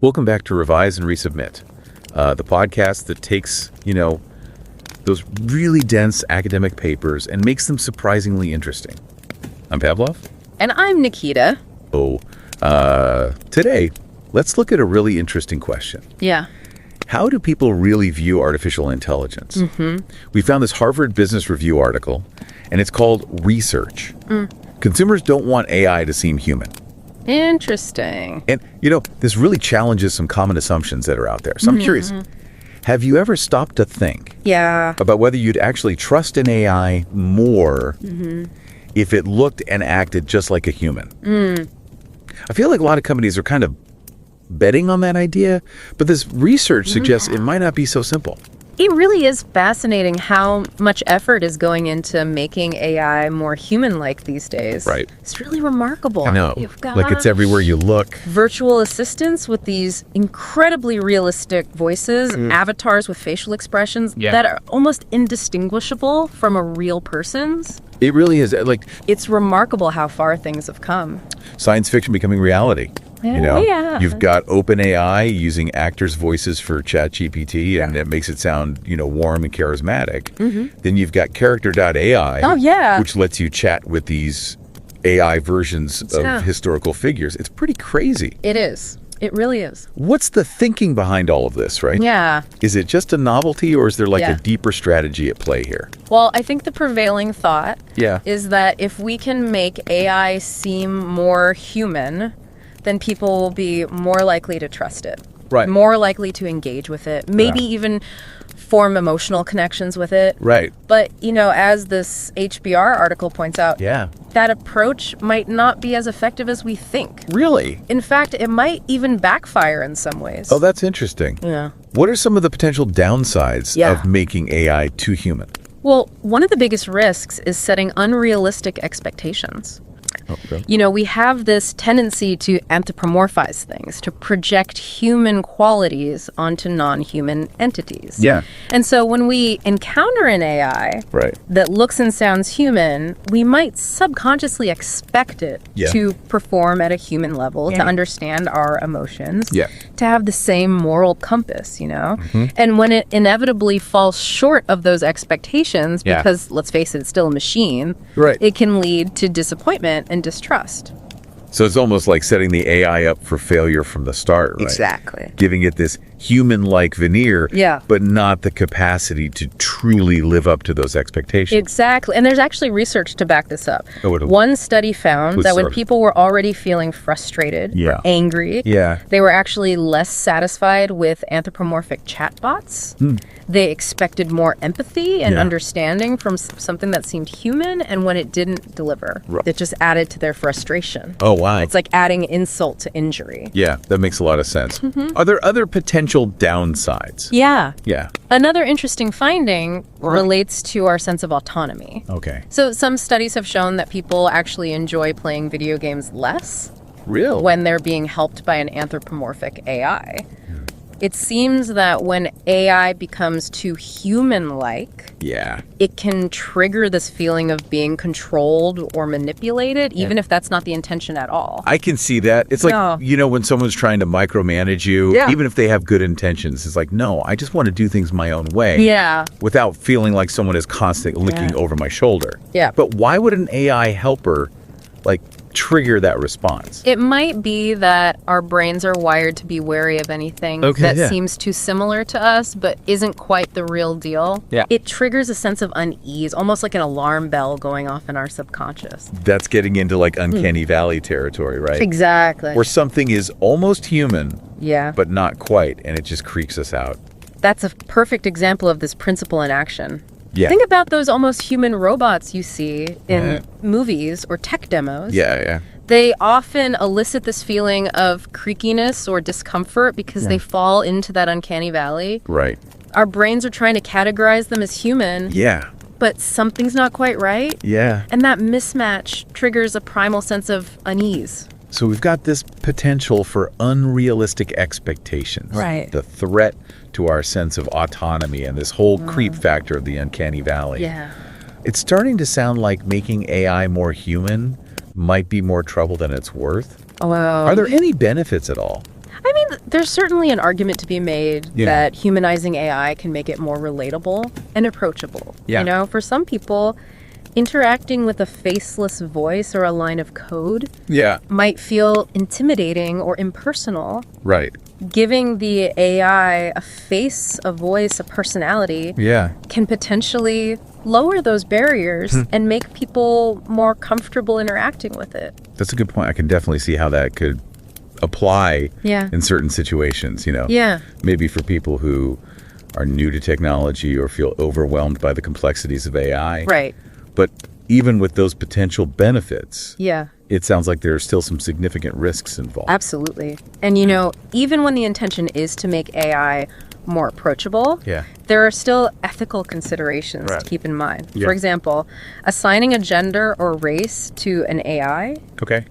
Welcome back to Revise and Resubmit, the podcast that takes, those really dense academic papers and makes them surprisingly interesting. I'm Pavlov. And I'm Nikita. Today, let's look at a really interesting question. Yeah. How do people really view artificial intelligence? We found this Harvard Business Review article, and it's called Research. Consumers don't want AI to seem human. Interesting. And, this really challenges some common assumptions that are out there. So I'm curious, have you ever stopped to think about whether you'd actually trust an AI more if it looked and acted just like a human? I feel like a lot of companies are kind of betting on that idea, but this research suggests it might not be so simple. It really is fascinating how much effort is going into making AI more human-like these days. Right. It's really remarkable. I know. You've got Like it's everywhere you look. virtual assistants with these incredibly realistic voices, avatars with facial expressions that are almost indistinguishable from a real person's. It really is. It's remarkable how far things have come. Science fiction becoming reality. Yeah. You've got OpenAI using actors' voices for ChatGPT, and it makes it sound, warm and charismatic. Then you've got Character.ai, which lets you chat with these AI versions of historical figures. It's pretty crazy. It is. It really is. What's the thinking behind all of this, right? Yeah. Is it just a novelty, or is there a deeper strategy at play here? Well, I think the prevailing thought is that if we can make AI seem more human, then people will be more likely to trust it. Right. More likely to engage with it. Maybe even form emotional connections with it. Right. But, as this HBR article points out, that approach might not be as effective as we think. Really? In fact, it might even backfire in some ways. Oh, that's interesting. Yeah. What are some of the potential downsides of making AI too human? Well, one of the biggest risks is setting unrealistic expectations. Okay. We have this tendency to anthropomorphize things, to project human qualities onto non-human entities. Yeah. And so when we encounter an AI that looks and sounds human, we might subconsciously expect it to perform at a human level, to understand our emotions, to have the same moral compass, And when it inevitably falls short of those expectations, because, let's face it, it's still a machine, it can lead to disappointment and distrust. So it's almost like setting the AI up for failure from the start, right? Exactly. Giving it this human-like veneer, but not the capacity to truly live up to those expectations. Exactly. And there's actually research to back this up. One study found that when people were already feeling frustrated or angry, they were actually less satisfied with anthropomorphic chatbots. They expected more empathy and understanding from something that seemed human, and when it didn't deliver, it just added to their frustration. Oh, wow. It's like adding insult to injury. Yeah, that makes a lot of sense. Are there other potential downsides? Yeah. Yeah. Another interesting finding relates to our sense of autonomy. Okay. So some studies have shown that people actually enjoy playing video games less when they're being helped by an anthropomorphic AI. It seems that when AI becomes too human-like, it can trigger this feeling of being controlled or manipulated, even if that's not the intention at all. I can see that. It's like, when someone's trying to micromanage you, even if they have good intentions, it's like, no, I just want to do things my own way. Without feeling like someone is constantly looking over my shoulder. But why would an AI helper, trigger that response? It might be that our brains are wired to be wary of anything that seems too similar to us but isn't quite the real deal. It triggers a sense of unease, almost like an alarm bell going off in our subconscious. That's getting into uncanny valley territory, right? Exactly. Where something is almost human, but not quite, and it just creeps us out. That's a perfect example of this principle in action. Yeah. Think about those almost human robots you see in movies or tech demos. They often elicit this feeling of creakiness or discomfort because they fall into that uncanny valley. Right. Our brains are trying to categorize them as human. But something's not quite right. And that mismatch triggers a primal sense of unease. So we've got this potential for unrealistic expectations. Right. The threat to our sense of autonomy and this whole creep factor of the uncanny valley. Yeah. It's starting to sound like making AI more human might be more trouble than it's worth. Well, Are there any benefits at all? I mean, There's certainly an argument to be made that humanizing AI can make it more relatable and approachable. Yeah. You know, for some people, interacting with a faceless voice or a line of code might feel intimidating or impersonal. Right. Giving the AI a face, a voice, a personality can potentially lower those barriers and make people more comfortable interacting with it. That's a good point. I can definitely see how that could apply in certain situations, you know. Yeah. Maybe for people who are new to technology or feel overwhelmed by the complexities of AI. Right. But even with those potential benefits, yeah, it sounds like there are still some significant risks involved. Absolutely. And, you know, even when the intention is to make AI more approachable, there are still ethical considerations to keep in mind. For example, assigning a gender or race to an AI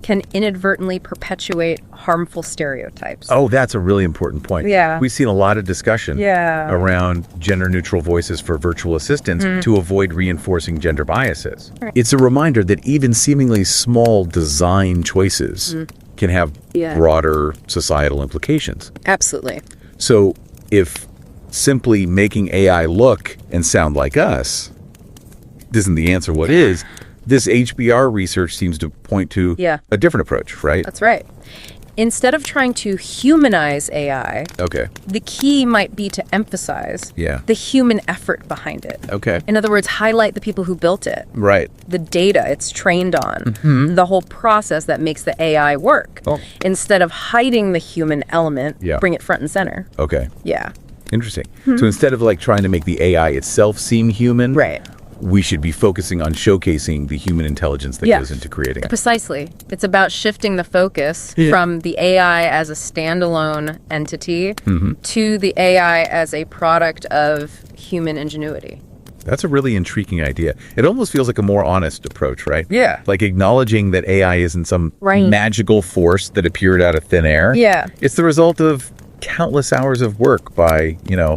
can inadvertently perpetuate harmful stereotypes. Oh, that's a really important point. Yeah. We've seen a lot of discussion around gender-neutral voices for virtual assistants to avoid reinforcing gender biases. Right. It's a reminder that even seemingly small design choices can have broader societal implications. Absolutely. So if simply making AI look and sound like us isn't the answer, what is, this HBR research seems to point to a different approach, right? That's right. Instead of trying to humanize AI, the key might be to emphasize the human effort behind it. In other words, highlight the people who built it. Right. The data it's trained on. The whole process that makes the AI work. Instead of hiding the human element, bring it front and center. Yeah. Interesting. So instead of like trying to make the AI itself seem human, we should be focusing on showcasing the human intelligence that goes into creating it. Precisely. It's about shifting the focus from the AI as a standalone entity to the AI as a product of human ingenuity. That's a really intriguing idea. It almost feels like a more honest approach, right? Yeah. Like acknowledging that AI isn't some magical force that appeared out of thin air. Yeah. It's the result of countless hours of work by, you know,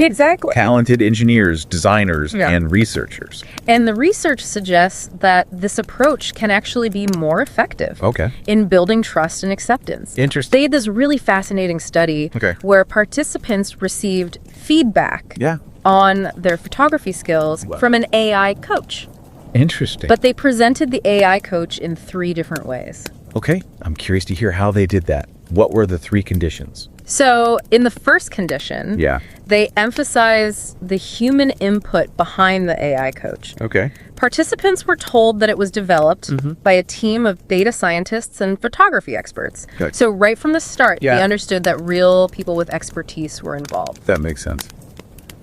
talented engineers, designers, and researchers. And the research suggests that this approach can actually be more effective in building trust and acceptance. Interesting. They had this really fascinating study where participants received feedback on their photography skills from an AI coach. Interesting. But they presented the AI coach in 3 different ways. Okay. I'm curious to hear how they did that. What were the 3 conditions? So in the first condition, they emphasize the human input behind the AI coach. Participants were told that it was developed by a team of data scientists and photography experts. So right from the start, they understood that real people with expertise were involved. That makes sense.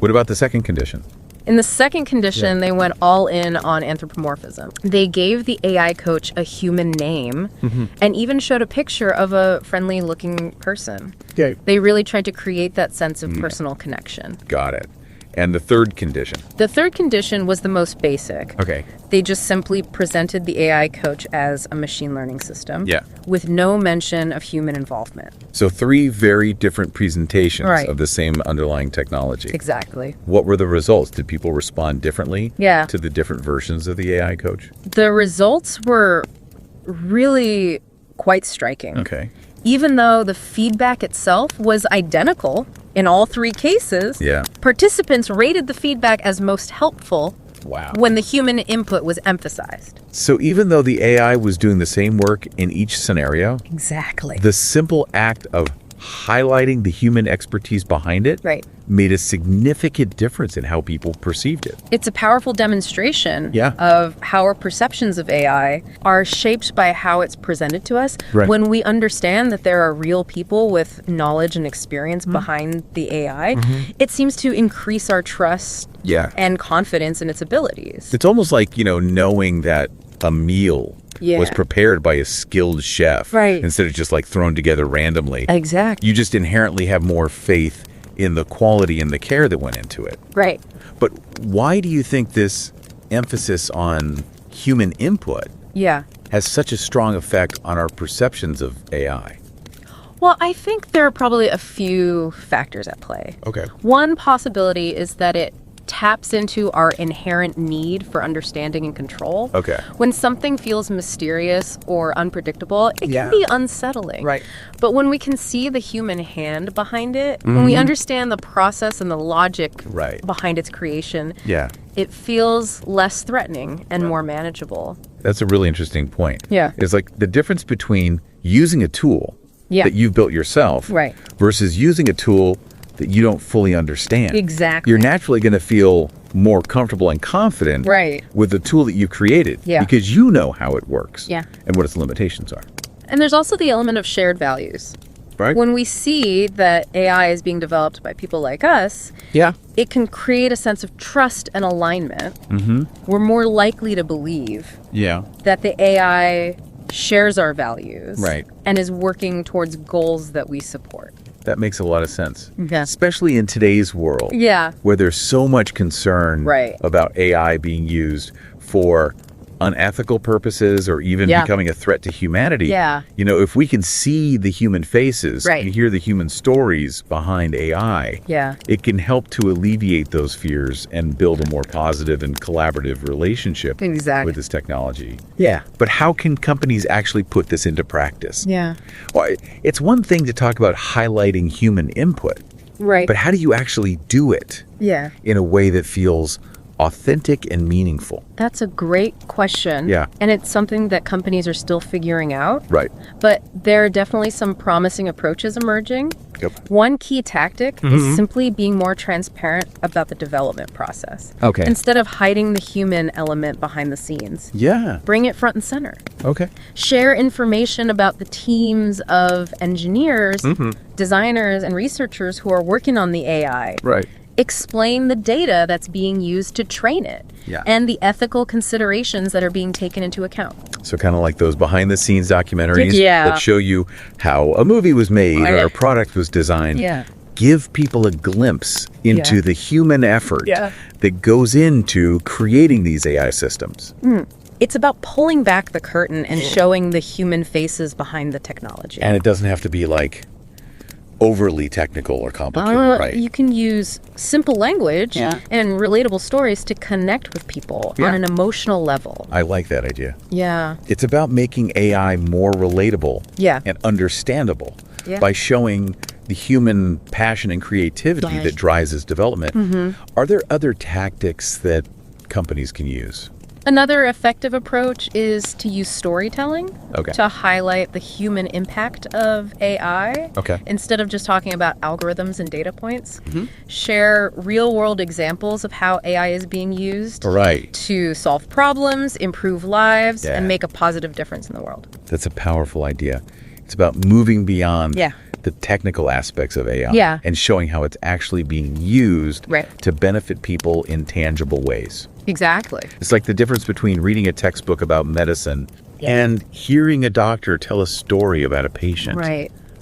What about the second condition? In the second condition, they went all in on anthropomorphism. They gave the AI coach a human name and even showed a picture of a friendly-looking person. They really tried to create that sense of personal connection. Got it. And the third condition? The third condition was the most basic. They just simply presented the AI coach as a machine learning system with no mention of human involvement. So 3 very different presentations of the same underlying technology. Exactly. What were the results? Did people respond differently to the different versions of the AI coach? The results were really quite striking. Even though the feedback itself was identical in all 3 cases, participants rated the feedback as most helpful when the human input was emphasized. So even though the AI was doing the same work in each scenario, the simple act of highlighting the human expertise behind it made a significant difference in how people perceived it. It's a powerful demonstration of how our perceptions of AI are shaped by how it's presented to us. When we understand that there are real people with knowledge and experience behind the AI, it seems to increase our trust and confidence in its abilities. It's almost like, you know, knowing that a meal was prepared by a skilled chef instead of just like thrown together randomly. Exactly. You just inherently have more faith in the quality and the care that went into it. But why do you think this emphasis on human input has such a strong effect on our perceptions of AI? Well, I think there are probably a few factors at play. One possibility is that it taps into our inherent need for understanding and control. Okay. When something feels mysterious or unpredictable, it can be unsettling. Right. But when we can see the human hand behind it, when we understand the process and the logic behind its creation, it feels less threatening and more manageable. That's a really interesting point. Yeah. It's like the difference between using a tool that you've built yourself versus using a tool that you don't fully understand. Exactly. You're naturally going to feel more comfortable and confident with the tool that you created because you know how it works and what its limitations are. And there's also the element of shared values. Right. When we see that AI is being developed by people like us, it can create a sense of trust and alignment. We're more likely to believe that the AI shares our values and is working towards goals that we support. That makes a lot of sense, especially in today's world where there's so much concern about AI being used for unethical purposes or even becoming a threat to humanity. You know, if we can see the human faces and hear the human stories behind AI, it can help to alleviate those fears and build a more positive and collaborative relationship with this technology. But how can companies actually put this into practice? Well, it's one thing to talk about highlighting human input, but how do you actually do it in a way that feels authentic and meaningful? That's a great question. And it's something that companies are still figuring out. But there are definitely some promising approaches emerging. One key tactic is simply being more transparent about the development process. Instead of hiding the human element behind the scenes. Bring it front and center. Share information about the teams of engineers, designers, and researchers who are working on the AI. Explain the data that's being used to train it and the ethical considerations that are being taken into account. So kind of like those behind-the-scenes documentaries that show you how a movie was made or a product was designed. Give people a glimpse into the human effort that goes into creating these AI systems. It's about pulling back the curtain and showing the human faces behind the technology. And it doesn't have to be like overly technical or complicated, You can use simple language and relatable stories to connect with people on an emotional level. I like that idea. Yeah. It's about making AI more relatable and understandable by showing the human passion and creativity that drives its development. Are there other tactics that companies can use? Another effective approach is to use storytelling to highlight the human impact of AI. Instead of just talking about algorithms and data points, share real-world examples of how AI is being used to solve problems, improve lives, and make a positive difference in the world. That's a powerful idea. It's about moving beyond the technical aspects of AI and showing how it's actually being used to benefit people in tangible ways. Exactly. It's like the difference between reading a textbook about medicine and hearing a doctor tell a story about a patient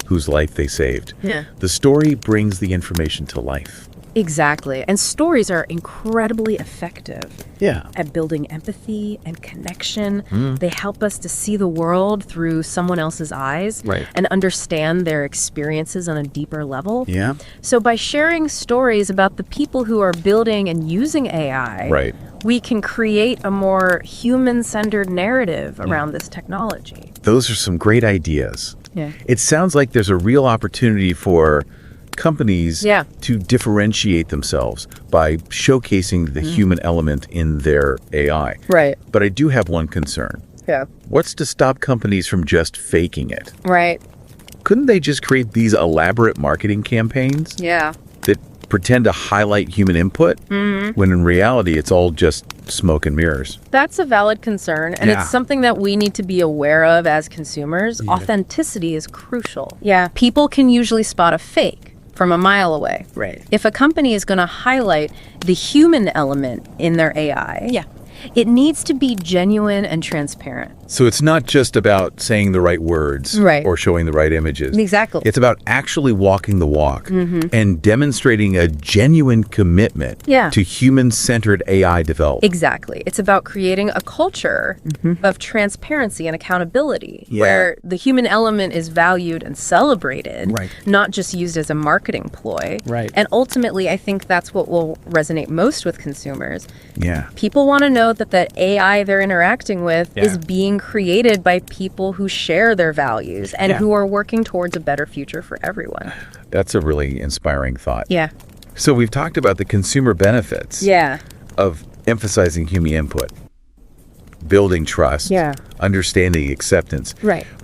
whose life they saved. The story brings the information to life. Exactly. And stories are incredibly effective at building empathy and connection. They help us to see the world through someone else's eyes and understand their experiences on a deeper level. So by sharing stories about the people who are building and using AI, we can create a more human-centered narrative around this technology. Those are some great ideas. It sounds like there's a real opportunity for companies to differentiate themselves by showcasing the human element in their AI. But I do have one concern. What's to stop companies from just faking it? Couldn't they just create these elaborate marketing campaigns that pretend to highlight human input when in reality it's all just smoke and mirrors? That's a valid concern, and it's something that we need to be aware of as consumers. Authenticity is crucial. People can usually spot a fake from a mile away. If a company is going to highlight the human element in their AI, it needs to be genuine and transparent. So it's not just about saying the right words or showing the right images. Exactly. It's about actually walking the walk and demonstrating a genuine commitment to human-centered AI development. Exactly. It's about creating a culture of transparency and accountability where the human element is valued and celebrated, not just used as a marketing ploy. And ultimately, I think that's what will resonate most with consumers. People want to know that the AI they're interacting with is being created by people who share their values and who are working towards a better future for everyone. That's a really inspiring thought. So we've talked about the consumer benefits of emphasizing human input, building trust, understanding acceptance.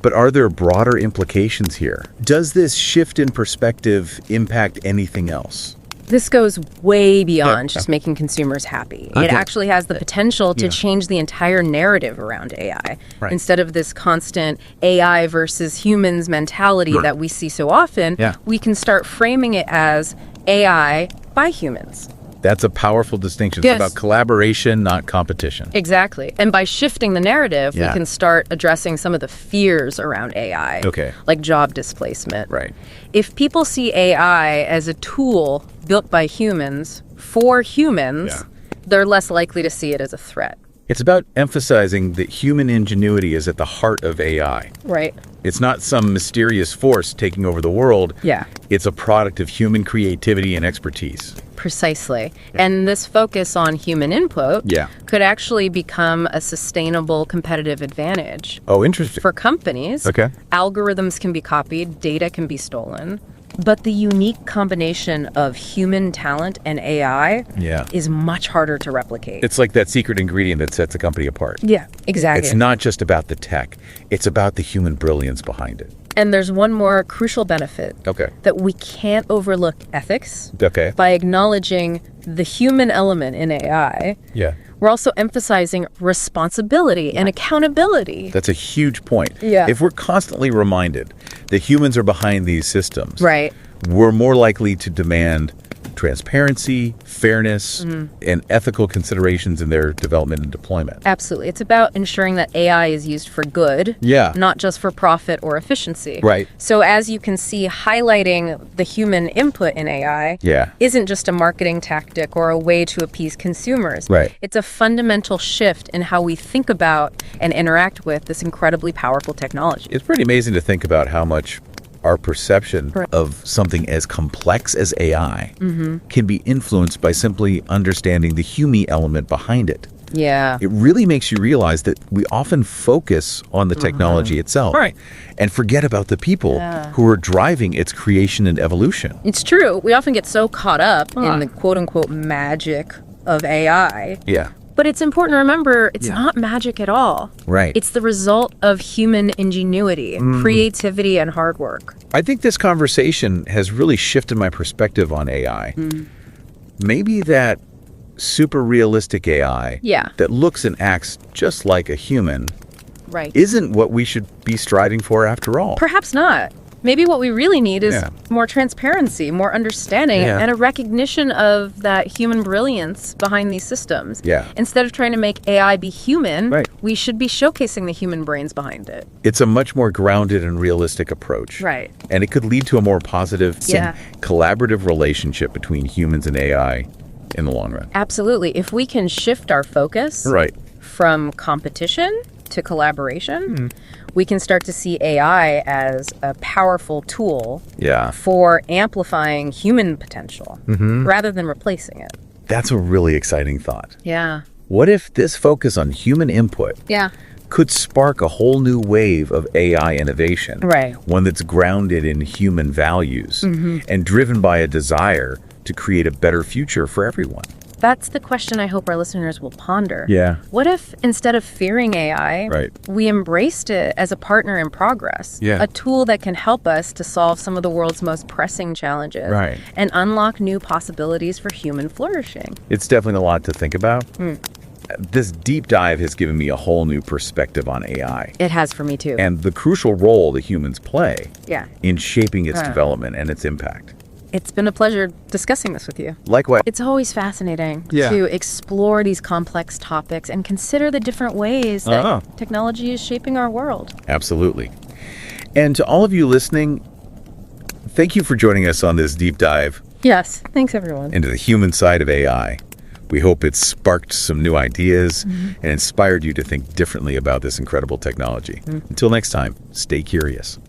But are there broader implications here? Does this shift in perspective impact anything else? This goes way beyond just making consumers happy. It actually has the potential to change the entire narrative around AI. Instead of this constant AI versus humans mentality that we see so often, we can start framing it as AI by humans. That's a powerful distinction. It's about collaboration, not competition. Exactly. And by shifting the narrative, we can start addressing some of the fears around AI, like job displacement. If people see AI as a tool built by humans for humans, they're less likely to see it as a threat. It's about emphasizing that human ingenuity is at the heart of AI. It's not some mysterious force taking over the world. It's a product of human creativity and expertise. Precisely. And this focus on human input could actually become a sustainable competitive advantage. Oh, interesting. For companies, algorithms can be copied, data can be stolen. But the unique combination of human talent and AI is much harder to replicate. It's like that secret ingredient that sets a company apart. Exactly. It's not just about the tech. It's about the human brilliance behind it. And there's one more crucial benefit that we can't overlook ethics by acknowledging the human element in AI. We're also emphasizing responsibility and accountability. That's a huge point. If we're constantly reminded that humans are behind these systems, we're more likely to demand transparency, fairness, and ethical considerations in their development and deployment. Absolutely. It's about ensuring that AI is used for good, not just for profit or efficiency. So as you can see, highlighting the human input in AI isn't just a marketing tactic or a way to appease consumers. It's a fundamental shift in how we think about and interact with this incredibly powerful technology. It's pretty amazing to think about how much our perception of something as complex as AI can be influenced by simply understanding the human element behind it. It really makes you realize that we often focus on the technology itself and forget about the people who are driving its creation and evolution. It's true. We often get so caught up in the quote-unquote magic of AI. But it's important to remember it's not magic at all. It's the result of human ingenuity, creativity, and hard work. I think this conversation has really shifted my perspective on AI. Maybe that super realistic AI that looks and acts just like a human isn't what we should be striving for after all. Perhaps not. Maybe what we really need is more transparency, more understanding, and a recognition of that human brilliance behind these systems. Instead of trying to make AI be human, we should be showcasing the human brains behind it. It's a much more grounded and realistic approach. And it could lead to a more positive and collaborative relationship between humans and AI in the long run. Absolutely. If we can shift our focus from competition to collaboration, we can start to see AI as a powerful tool for amplifying human potential rather than replacing it. That's a really exciting thought. What if this focus on human input could spark a whole new wave of AI innovation? One that's grounded in human values and driven by a desire to create a better future for everyone. That's the question I hope our listeners will ponder. What if instead of fearing AI, we embraced it as a partner in progress, a tool that can help us to solve some of the world's most pressing challenges and unlock new possibilities for human flourishing? It's definitely a lot to think about. This deep dive has given me a whole new perspective on AI. It has for me too. And the crucial role that humans play in shaping its development and its impact. It's been a pleasure discussing this with you. Likewise. It's always fascinating to explore these complex topics and consider the different ways that technology is shaping our world. Absolutely. And to all of you listening, thank you for joining us on this deep dive. Yes. Thanks, everyone. Into the human side of AI. We hope it sparked some new ideas and inspired you to think differently about this incredible technology. Until next time, stay curious.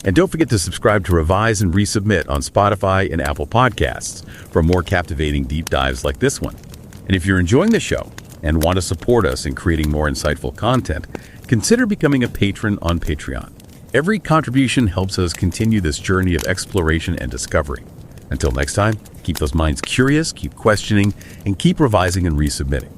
And don't forget to subscribe to Revise and Resubmit on Spotify and Apple Podcasts for more captivating deep dives like this one. And if you're enjoying the show and want to support us in creating more insightful content, consider becoming a patron on Patreon. Every contribution helps us continue this journey of exploration and discovery. Until next time, keep those minds curious, keep questioning, and keep revising and resubmitting.